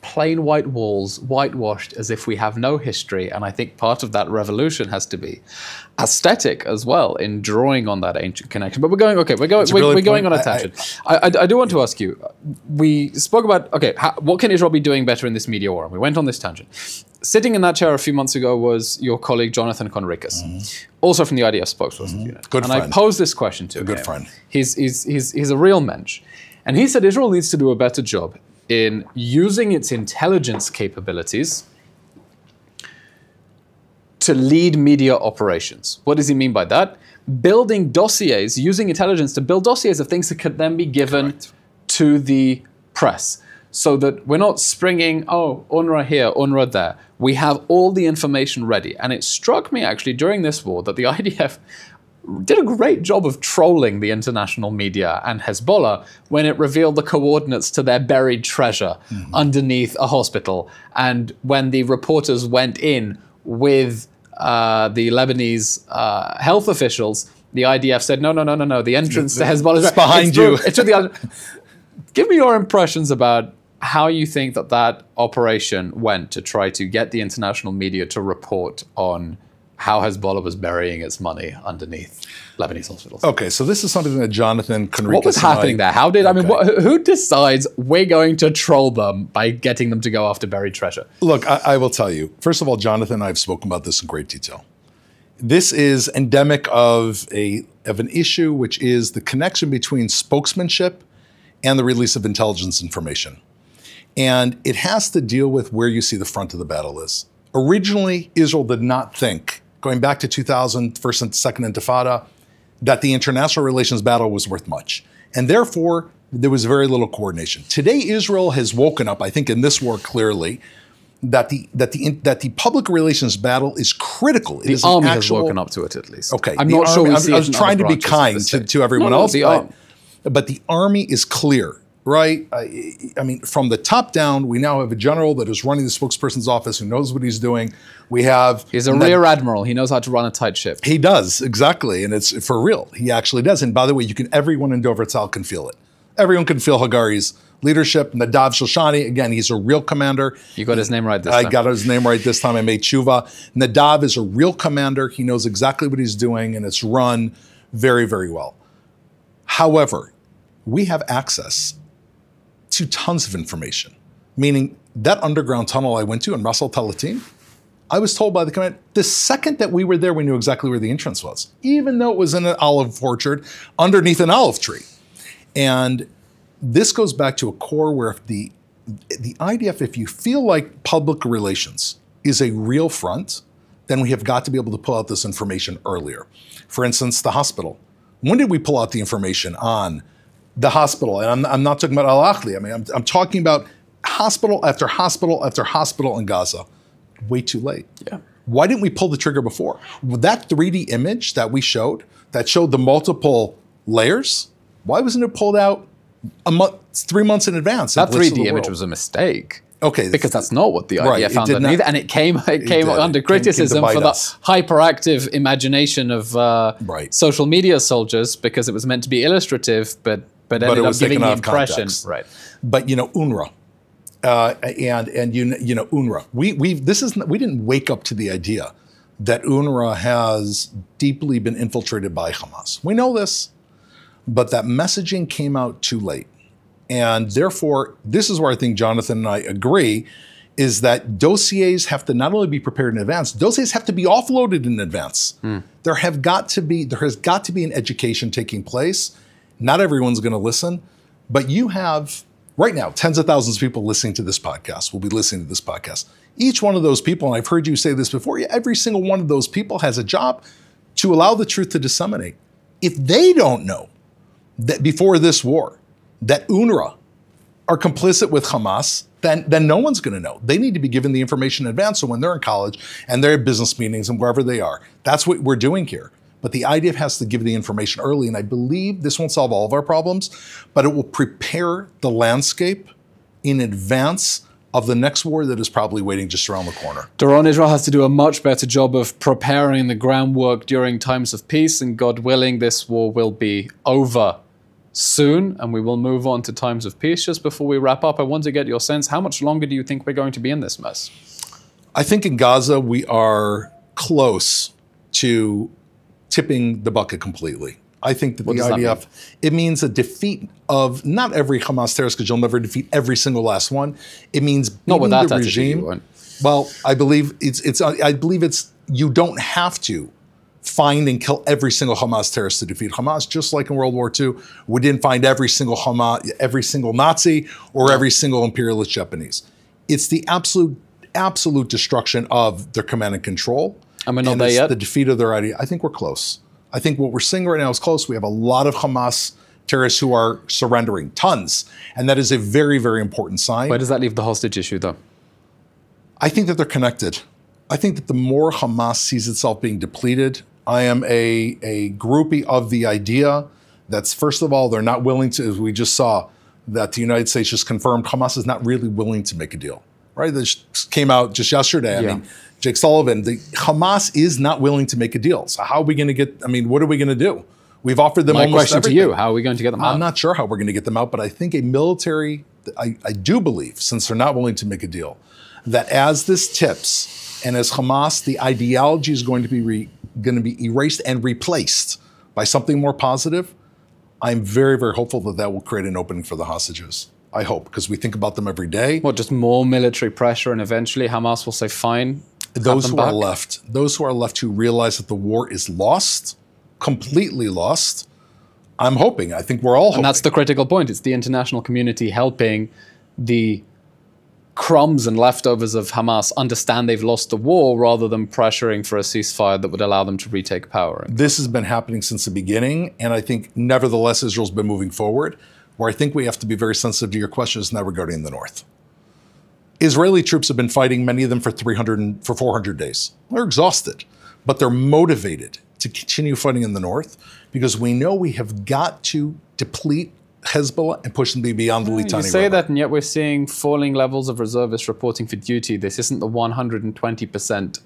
plain white walls, whitewashed as if we have no history. And I think part of that revolution has to be aesthetic as well, in drawing on that ancient connection. But we're going on a tangent. I do want to ask you, we spoke about, okay, what can Israel be doing better in this media war? And we went on this tangent. Sitting in that chair a few months ago was your colleague, Jonathan Conricus, also from the IDF spokespersons unit. Good friend. And I posed this question to him. Good friend. He's a real mensch. And he said Israel needs to do a better job in using its intelligence capabilities to lead media operations. What does he mean by that? Building dossiers, using intelligence to build dossiers of things that could then be given to the press, so that we're not springing, oh, UNRWA here, UNRWA there. We have all the information ready. And it struck me actually during this war that the IDF did a great job of trolling the international media and Hezbollah when it revealed the coordinates to their buried treasure underneath a hospital. And when the reporters went in with the Lebanese health officials, the IDF said, no, the entrance to Hezbollah is behind you. Give me your impressions about how you think that operation went to try to get the international media to report on how Hezbollah was burying its money underneath Lebanese hospitals. Okay, so this is something that Jonathan Conricus. What was happening there? How did who decides we're going to troll them by getting them to go after buried treasure? Look, I will tell you. First of all, Jonathan and I have spoken about this in great detail. This is endemic of an issue, which is the connection between spokesmanship and the release of intelligence information. And it has to deal with where you see the front of the battle is. Originally, Israel did not think, going back to 2000, First and Second Intifada, that the international relations battle was worth much. And therefore, there was very little coordination. Today, Israel has woken up, I think in this war clearly, that the public relations battle is critical. The army has woken up to it, at least. Okay. I'm not sure we see it. I was trying to be kind to everyone else, but the army is clear. Right? I mean, from the top down, we now have a general that is running the spokesperson's office who knows what he's doing. He's a rear admiral. He knows how to run a tight ship. He does, exactly. And it's for real. He actually does. And by the way, everyone in Dover Tzal can feel it. Everyone can feel Hagari's leadership. Nadav Shoshani, again, he's a real commander. You got his name right this time. I got his name right this time. I made tshuva. Nadav is a real commander. He knows exactly what he's doing, and it's run very, very well. However, we have access to tons of information, meaning that underground tunnel I went to in Ras Al Talatin, I was told by the command, the second that we were there, we knew exactly where the entrance was, even though it was in an olive orchard underneath an olive tree. And this goes back to a core where if the IDF, if you feel like public relations is a real front, then we have got to be able to pull out this information earlier. For instance, the hospital. When did we pull out the information on the hospital? And I'm not talking about Al-Akhli. I mean, I'm talking about hospital after hospital after hospital in Gaza. Way too late. Yeah. Why didn't we pull the trigger before? That 3D image that we showed, that showed the multiple layers, why wasn't it pulled out 3 months in advance? That 3D image was a mistake. Okay. Because that's not what the IDF found underneath. And it came under criticism for the hyperactive imagination of social media soldiers, because it was meant to be illustrative, but ended up giving the impression. Right. But UNRWA. UNRWA. We didn't wake up to the idea that UNRWA has deeply been infiltrated by Hamas. We know this, but that messaging came out too late. And therefore, this is where I think Jonathan and I agree, is that dossiers have to not only be prepared in advance, dossiers have to be offloaded in advance. There has got to be an education taking place. Not everyone's going to listen, but you have right now tens of thousands of people listening to this podcast, will be listening to this podcast. Each one of those people, and I've heard you say this before, every single one of those people has a job to allow the truth to disseminate. If they don't know that before this war, that UNRWA are complicit with Hamas, then no one's going to know. They need to be given the information in advance, so when they're in college and they're at business meetings and wherever they are, that's what we're doing here. But the IDF has to give the information early, and I believe this won't solve all of our problems, but it will prepare the landscape in advance of the next war that is probably waiting just around the corner. Doron, Israel has to do a much better job of preparing the groundwork during times of peace, and God willing, this war will be over soon, and we will move on to times of peace. Just before we wrap up, I want to get your sense. How much longer do you think we're going to be in this mess? I think in Gaza, we are close to tipping the bucket completely. I think that the IDF, it means a defeat of not every Hamas terrorist, because you'll never defeat every single last one. It means beating the regime. Well, I believe it's you don't have to find and kill every single Hamas terrorist to defeat Hamas. Just like in World War II, we didn't find every single Nazi or every single imperialist Japanese. It's the absolute destruction of their command and control. And we're not there yet? The defeat of their idea. I think we're close. I think what we're seeing right now is close. We have a lot of Hamas terrorists who are surrendering, tons. And that is a very, very important sign. Where does that leave the hostage issue, though? I think that they're connected. I think that the more Hamas sees itself being depleted, I am a groupie of the idea that's, first of all, they're not willing to, as we just saw, that the United States just confirmed Hamas is not really willing to make a deal, right? This came out just yesterday. I mean, Jake Sullivan, the Hamas is not willing to make a deal. So how are we going to get, what are we going to do? We've offered them almost everything. My question to you, how are we going to get them out? I'm not sure how we're going to get them out, but I think a military, I do believe, since they're not willing to make a deal, that as this tips and as Hamas, the ideology is going to be erased and replaced by something more positive, I'm very, very hopeful that that will create an opening for the hostages. I hope, because we think about them every day. What, just more military pressure and eventually Hamas will say, fine, those who are left who realize that the war is lost, completely lost, I'm hoping. I think we're all hoping. And that's the critical point. It's the international community helping the crumbs and leftovers of Hamas understand they've lost the war rather than pressuring for a ceasefire that would allow them to retake power. This has been happening since the beginning, and I think nevertheless Israel's been moving forward, where I think we have to be very sensitive to your questions now regarding the north. Israeli troops have been fighting, many of them for 400 days. They're exhausted, but they're motivated to continue fighting in the north because we know we have got to deplete Hezbollah and push them beyond the Litani River. You say that, and yet we're seeing falling levels of reservists reporting for duty. This isn't the 120%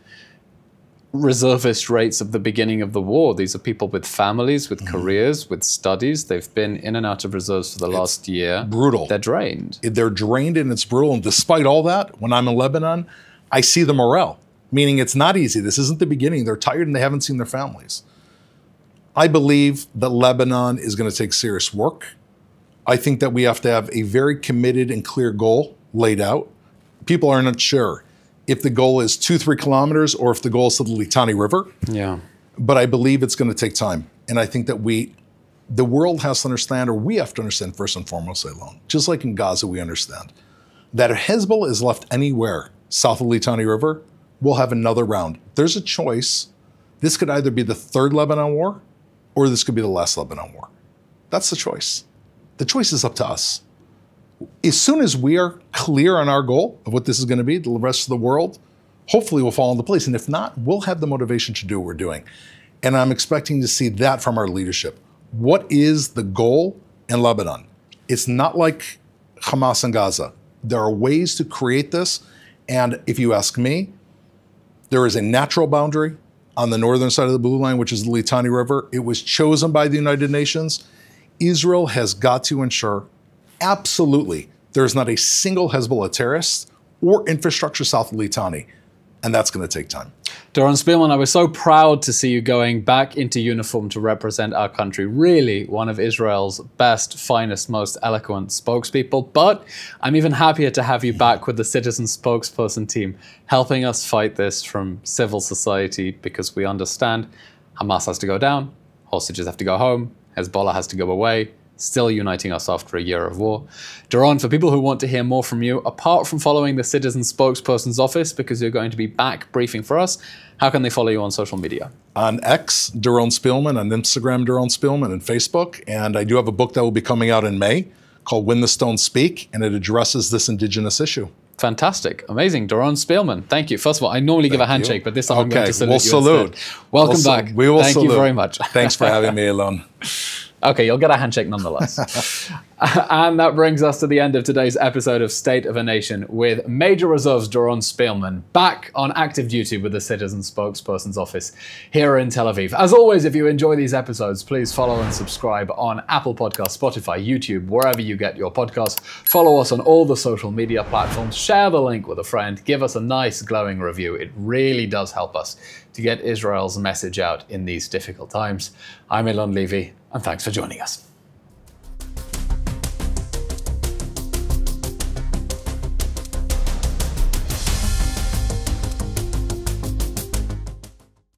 reservist rates of the beginning of the war. These are people with families, with careers, with studies. They've been in and out of reserves for the last year. Brutal. They're drained. They're drained, and it's brutal. And despite all that, when I'm in Lebanon, I see the morale, meaning it's not easy. This isn't the beginning. They're tired and they haven't seen their families. I believe that Lebanon is going to take serious work. I think that we have to have a very committed and clear goal laid out. People are not sure if the goal is 2-3 kilometers or if the goal is to the Litani River. Yeah. But I believe it's going to take time. And I think that the world has to understand, or we have to understand first and foremost, Eylon, just like in Gaza we understand, that if Hezbollah is left anywhere south of the Litani River, we'll have another round. There's a choice. This could either be the third Lebanon war or this could be the last Lebanon war. That's the choice. The choice is up to us. As soon as we are clear on our goal of what this is going to be, the rest of the world hopefully will fall into place. And if not, we'll have the motivation to do what we're doing. And I'm expecting to see that from our leadership. What is the goal in Lebanon? It's not like Hamas and Gaza. There are ways to create this. And if you ask me, there is a natural boundary on the northern side of the blue line, which is the Litani River. It was chosen by the United Nations. Israel has got to ensure absolutely there is not a single Hezbollah terrorist or infrastructure south of Litani. And that's going to take time. Doron Spielman, I was so proud to see you going back into uniform to represent our country. Really one of Israel's best, finest, most eloquent spokespeople. But I'm even happier to have you back with the citizen spokesperson team, helping us fight this from civil society, because we understand Hamas has to go down, hostages have to go home, Hezbollah has to go away, still uniting us after a year of war. Doron, for people who want to hear more from you, apart from following the Citizen Spokesperson's office, because you're going to be back briefing for us, how can they follow you on social media? On X, Doron Spielman, on Instagram, Doron Spielman, and Facebook. And I do have a book that will be coming out in May called When the Stones Speak, and it addresses this indigenous issue. Fantastic. Amazing. Doron Spielman, thank you. First of all, I normally give a handshake, but this time I'm going to salute we'll you salute. instead. Welcome back. We will Thank salute. you very much. Thanks for having me, Eylon. Okay, you'll get a handshake nonetheless. And that brings us to the end of today's episode of State of a Nation with Major Reserves Doron Spielman back on active duty with the Citizen Spokesperson's office here in Tel Aviv. As always, if you enjoy these episodes, please follow and subscribe on Apple Podcasts, Spotify, YouTube, wherever you get your podcasts. Follow us on all the social media platforms. Share the link with a friend. Give us a nice glowing review. It really does help us to get Israel's message out in these difficult times. I'm Eylon Levy, and thanks for joining us.